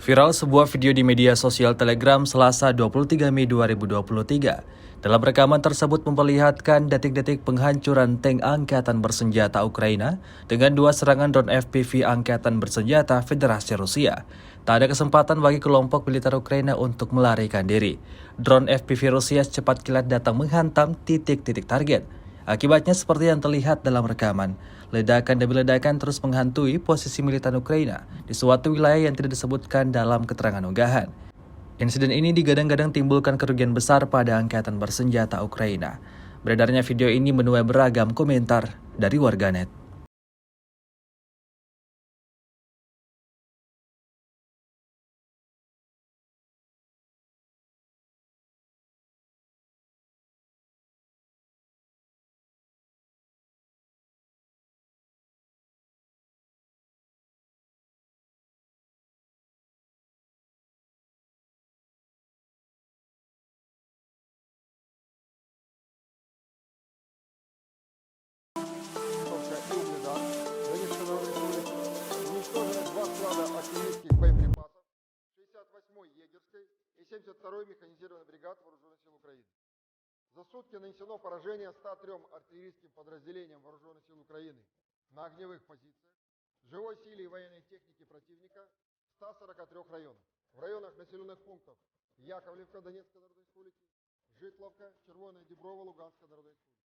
Viral sebuah video di media sosial Telegram Selasa 23 Mei 2023. Dalam rekaman tersebut memperlihatkan detik-detik penghancuran tank angkatan bersenjata Ukraina dengan 2 serangan drone FPV angkatan bersenjata Federasi Rusia. Tak ada kesempatan bagi kelompok militer Ukraina untuk melarikan diri. Drone FPV Rusia secepat kilat datang menghantam titik-titik target. Akibatnya seperti yang terlihat dalam rekaman, ledakan demi ledakan terus menghantui posisi militan Ukraina di suatu wilayah yang tidak disebutkan dalam keterangan unggahan. Insiden ini digadang-gadang timbulkan kerugian besar pada angkatan bersenjata Ukraina. Beredarnya video ini menuai beragam komentar dari warganet. Уничтожены 2 склада артиллерийских боеприпасов 68-й егерской и 72-й механизированной бригад Вооруженных сил Украины. За сутки нанесено поражение 103 артиллерийским подразделениям Вооруженных сил Украины на огневых позициях, живой силе и военной технике противника в 143 районах. В районах населенных пунктов Яковлевка Донецкой Народной Республики, Житловка, Червоное Деброво Луганской Народной Республики.